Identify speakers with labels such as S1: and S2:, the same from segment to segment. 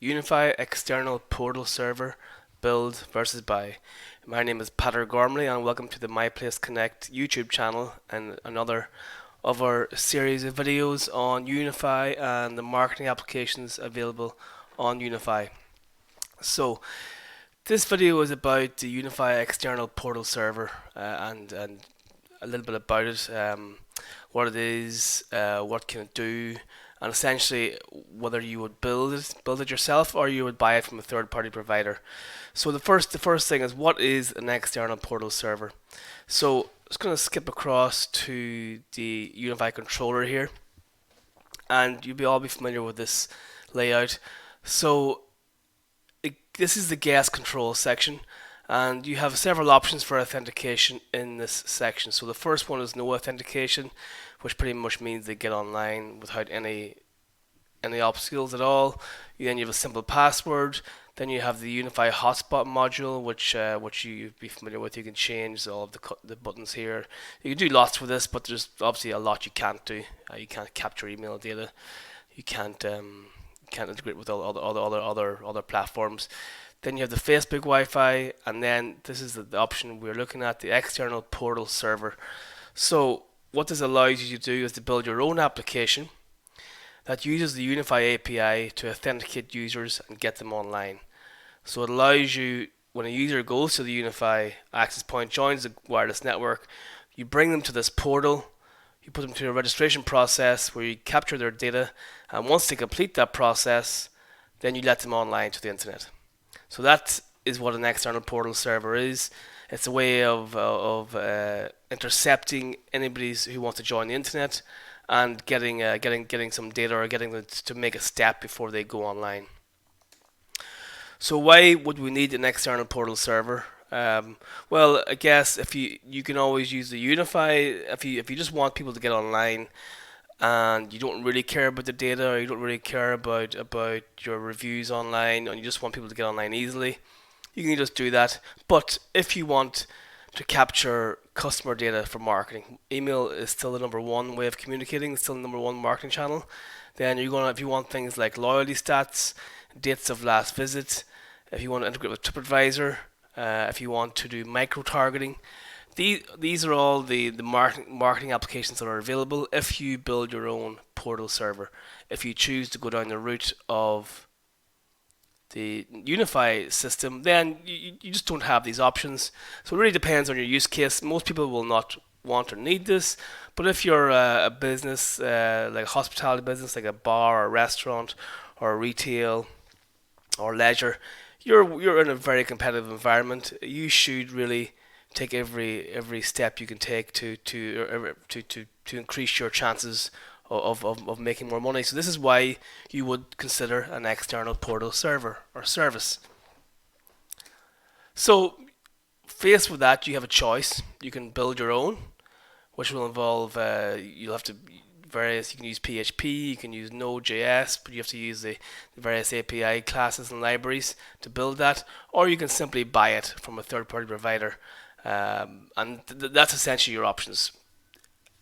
S1: UniFi external portal server build versus buy. My name is Pater Gormley and welcome to the My Place Connect YouTube channel and another of our series of videos on UniFi and the marketing applications available on UniFi. So this video is about the UniFi external portal server and a little bit about it, what it is, what can it do, and essentially whether you would build it yourself or you would buy it from a third-party provider. So the first thing is, what is an external portal server? So I'm just going to skip across to the UniFi controller here, and you'll all be familiar with this layout. So this is the guest control section, and you have several options for authentication in this section. So the first one is no authentication, which pretty much means they get online without any obstacles at all. Then you have a simple password. Then you have the UniFi hotspot module, which you'd be familiar with. You can change all of the buttons here. You can do lots with this, but there's obviously a lot you can't do. You can't capture email data. You can't integrate with all other platforms. Then you have the Facebook Wi-Fi, and then this is the option we're looking at, the external portal server. So what this allows you to do is to build your own application that uses the UniFi API to authenticate users and get them online. So it allows you, when a user goes to the UniFi access point, joins the wireless network, you bring them to this portal, you put them through a registration process where you capture their data, and once they complete that process, then you let them online to the internet. So that is what an external portal server is. It's a way of intercepting anybody who wants to join the internet and getting some data, or getting them to make a step before they go online. So why would we need an external portal server? Well, I guess if you can always use the UniFi if you just want people to get online and you don't really care about the data, or you don't really care about your reviews online, and you just want people to get online easily, you can just do that. But if you want to capture customer data for marketing, email is still the number one way of communicating, it's still the number one marketing channel. Then if you want things like loyalty stats, dates of last visit, if you want to integrate with TripAdvisor, if you want to do micro targeting, these are all the marketing applications that are available if you build your own portal server. If you choose to go down the route of the UniFi system, then you just don't have these options. So it really depends on your use case. Most people will not want or need this, but if you're a business, like a hospitality business, like a bar or a restaurant or retail or leisure, you're in a very competitive environment. You should really take every step you can take to increase your chances of making more money. So this is why you would consider an external portal server or service. So faced with that, you have a choice. You can build your own, which will involve you'll have to you can use PHP, you can use Node.js, but you have to use the various API classes and libraries to build that, or you can simply buy it from a third-party provider. And that's essentially your options.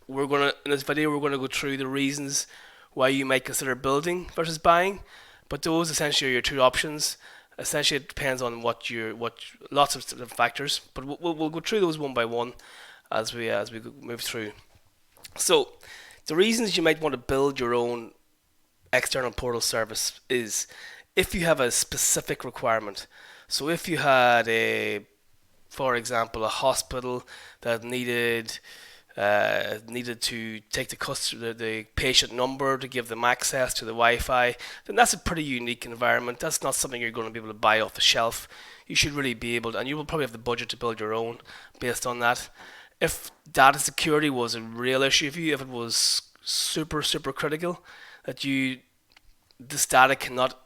S1: In this video, we're gonna go through the reasons why you might consider building versus buying, but those essentially are your two options. Essentially, it depends on lots of different factors, but we'll go through those one by one as we move through. So the reasons you might want to build your own external portal service is if you have a specific requirement. So if you had for example, a hospital that needed to take the patient number to give them access to the Wi-Fi, then that's a pretty unique environment. That's not something you're going to be able to buy off the shelf. You should really be able to, and you will probably have the budget to build your own based on that. If data security was a real issue for you, if it was super critical, that this data cannot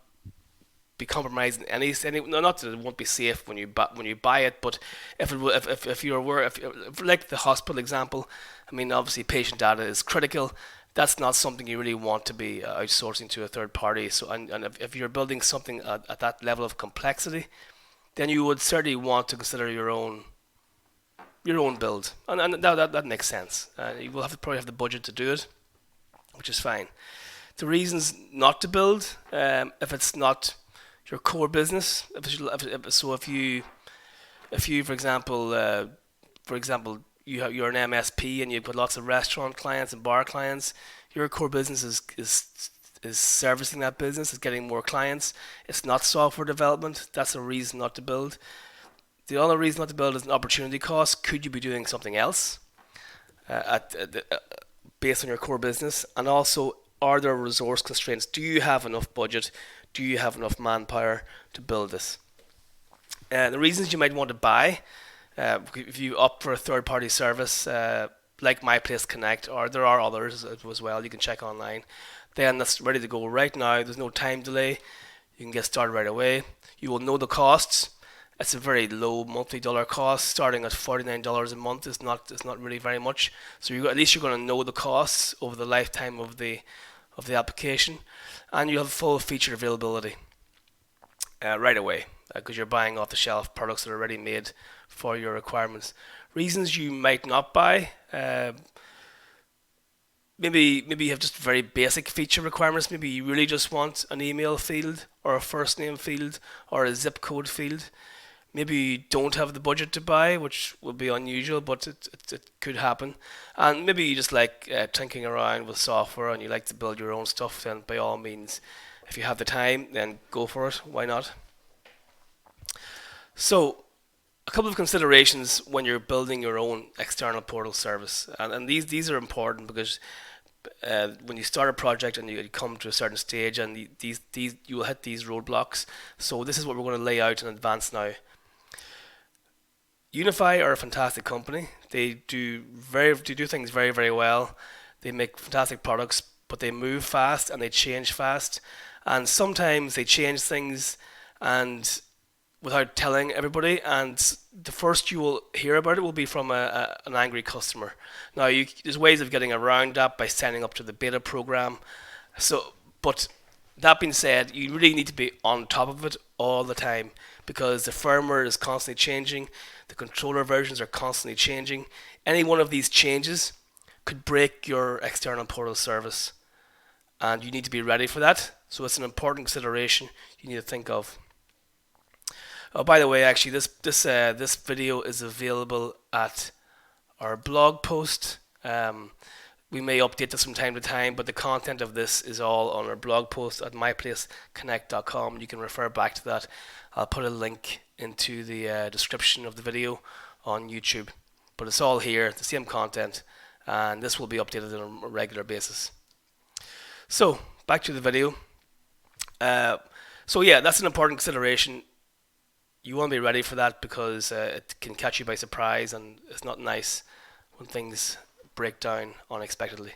S1: be compromised in any not that it won't be safe when you buy it, but if you're aware, if like the hospital example, I mean, obviously patient data is critical. That's not something you really want to be outsourcing to a third party. So and if you're building something at that level of complexity, then you would certainly want to consider your own build, and that makes sense. You will probably have the budget to do it, which is fine. The reasons not to build, if it's not your core business. If you, for example, you're an MSP and you've got lots of restaurant clients and bar clients, your core business is servicing that business, is getting more clients. It's not software development. That's a reason not to build. The other reason not to build is an opportunity cost. Could you be doing something else based on your core business? And also, are there resource constraints? Do you have enough budget? Do you have enough manpower to build this? The reasons you might want to buy, if you opt for a third-party service like My Place Connect, or there are others as well, you can check online. Then that's ready to go right now. There's no time delay. You can get started right away. You will know the costs. It's a very low monthly dollar cost, starting at $49 a month. It's not really very much. So at least you're going to know the costs over the lifetime of the application, and you have full feature availability right away because you're buying off the shelf products that are already made for your requirements. Reasons you might not buy. Maybe you have just very basic feature requirements. Maybe you really just want an email field or a first name field or a zip code field. Maybe you don't have the budget to buy, which would be unusual, but it could happen. And maybe you just like tinkering around with software and you like to build your own stuff, then by all means, if you have the time, then go for it. Why not? So, a couple of considerations when you're building your own external portal service. And these are important because when you start a project and you come to a certain stage and these you will hit these roadblocks. So this is what we're going to lay out in advance now. UniFi are a fantastic company. They do things very, very well. They make fantastic products, but they move fast and they change fast. And sometimes they change things and without telling everybody, and the first you will hear about it will be from an angry customer. Now, there's ways of getting around that by signing up to the beta program. But that being said, you really need to be on top of it all the time because the firmware is constantly changing, the controller versions are constantly changing. Any one of these changes could break your external portal service, and you need to be ready for that. So it's an important consideration you need to think of. Oh, by the way, actually, this video is available at our blog post. We may update this from time to time, but the content of this is all on our blog post at myplaceconnect.com. You can refer back to that. I'll put a link into the description of the video on YouTube. But it's all here, the same content, and this will be updated on a regular basis. So, back to the video. So yeah, that's an important consideration. You want to be ready for that because it can catch you by surprise, and it's not nice when things break down unexpectedly.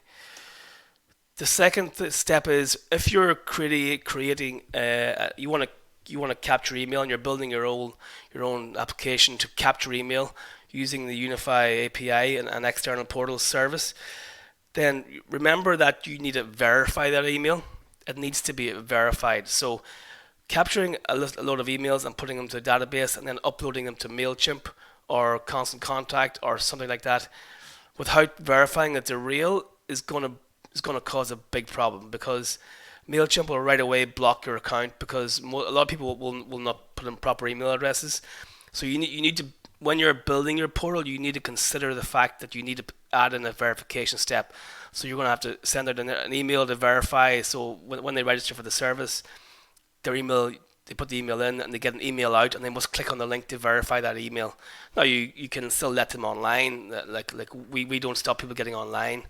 S1: The second step is if you're creating, you want to capture email, and you're building your own application to capture email using the UniFi API and an external portal service. Then remember that you need to verify that email. It needs to be verified. So capturing a load of emails and putting them to a database and then uploading them to MailChimp or Constant Contact or something like that without verifying that they're real is going to cause a big problem because MailChimp will right away block your account because a lot of people will not put in proper email addresses. So you need to, when you're building your portal, you need to consider the fact that you need to add in a verification step. So you're going to have to send out an email to verify. So when they register for the service, their email, they put the email in and they get an email out and they must click on the link to verify that email. Now you can still let them online, like we don't stop people getting online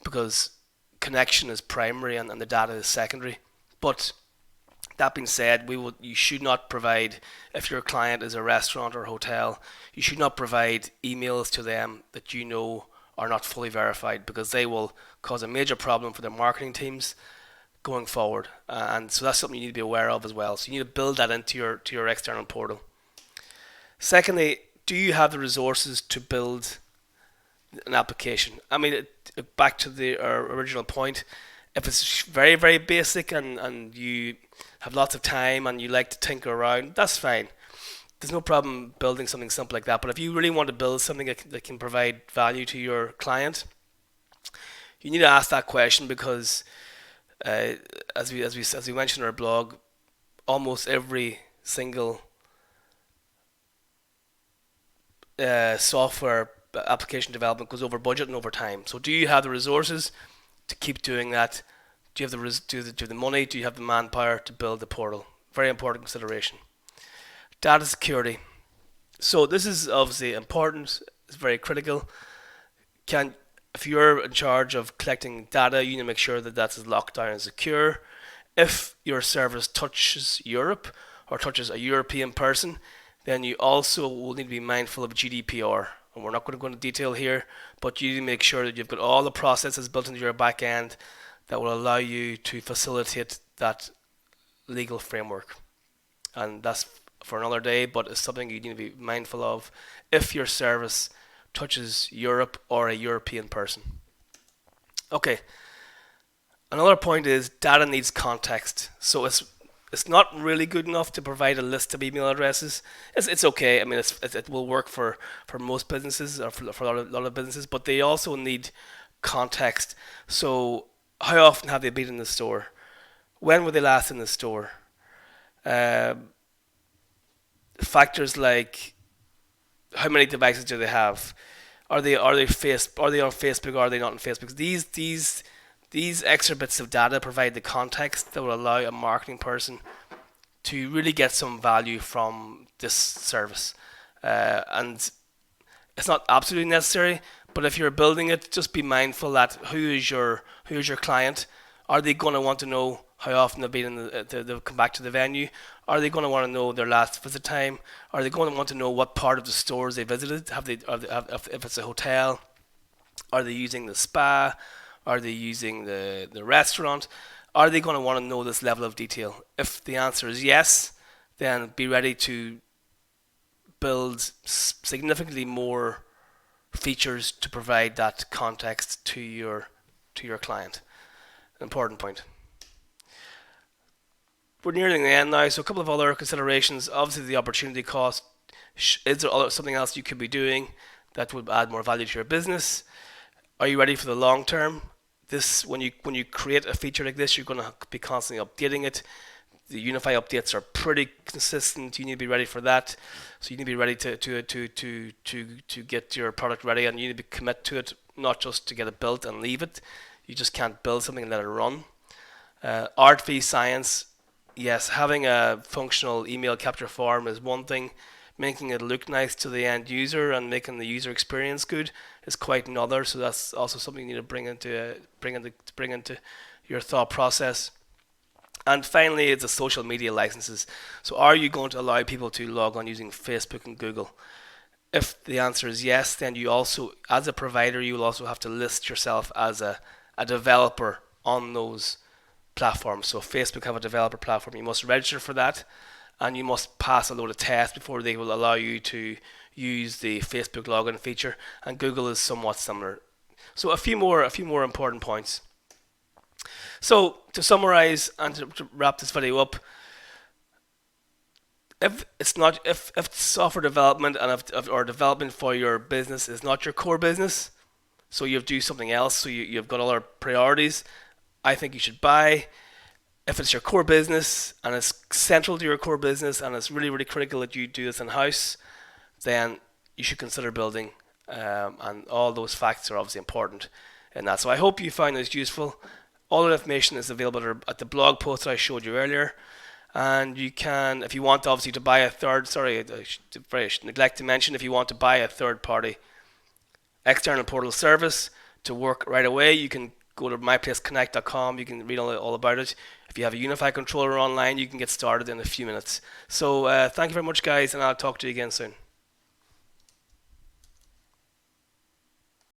S1: because connection is primary and the data is secondary. But that being said, you should not provide, if your client is a restaurant or hotel, you should not provide emails to them that you know are not fully verified because they will cause a major problem for their marketing teams going forward, and so that's something you need to be aware of as well. So you need to build that into your external portal. Secondly, do you have the resources to build an application? I mean, back to our original point, if it's very, very basic and you have lots of time and you like to tinker around, that's fine. There's no problem building something simple like that. But if you really want to build something that can provide value to your client, you need to ask that question because as we mentioned in our blog, almost every single software application development goes over budget and over time. So do you have the resources to keep doing that? Do you have the money? Do you have the manpower to build the portal? Very important consideration. Data security. So this is obviously important. It's very critical. If you're in charge of collecting data, you need to make sure that that's locked down and secure. If your service touches Europe or touches a European person, then you also will need to be mindful of GDPR. And we're not going to go into detail here, but you need to make sure that you've got all the processes built into your back end that will allow you to facilitate that legal framework. And that's for another day, but it's something you need to be mindful of if your service touches Europe or a European person. Okay, another point is data needs context. So it's not really good enough to provide a list of email addresses. It's okay. I mean, it will work for most businesses or for a lot of businesses, but they also need context. So how often have they been in the store? When were they last in the store? Factors like how many devices do they have? Are they on Facebook? Or are they not on Facebook? These extra bits of data provide the context that will allow a marketing person to really get some value from this service. And it's not absolutely necessary, but if you're building it, just be mindful that who is your client. Are they going to want to know how often they've been they've come back to the venue? Are they going to want to know their last visit time? Are they going to want to know what part of the stores they visited? If it's a hotel, are they using the spa? Are they using the restaurant? Are they going to want to know this level of detail? If the answer is yes, then be ready to build significantly more features to provide that context to your client. An important point. We're nearing the end now, so a couple of other considerations. Obviously, the opportunity cost. Is there something else you could be doing that would add more value to your business? Are you ready for the long term? When you create a feature like this, you're going to be constantly updating it. The UniFi updates are pretty consistent. You need to be ready for that. So you need to be ready to get your product ready, and you need to commit to it, not just to get it built and leave it. You just can't build something and let it run. Art v science. Yes, having a functional email capture form is one thing. Making it look nice to the end user and making the user experience good is quite another. So that's also something you need to bring into your thought process. And finally, it's the social media licenses. So are you going to allow people to log on using Facebook and Google? If the answer is yes, then you also, as a provider, you will also have to list yourself as a developer on those platforms. So if Facebook have a developer platform, you must register for that, and you must pass a load of tests before they will allow you to use the Facebook login feature. And Google is somewhat similar. So a few more important points. So to summarize and to wrap this video up, if software development or development for your business is not your core business, so you have to do something else, so you've got other priorities, I think you should buy. If it's your core business and it's central to your core business and it's really, really critical that you do this in-house, then you should consider building. And all those facts are obviously important in that. So I hope you find this useful. All the information is available at the blog post that I showed you earlier. And you can, if you want obviously to buy I should neglect to mention, if you want to buy a third-party external portal service to work right away, you can go to myplaceconnect.com. You can read all about it. If you have a UniFi controller online, you can get started in a few minutes. So thank you very much, guys, and I'll talk to you again soon.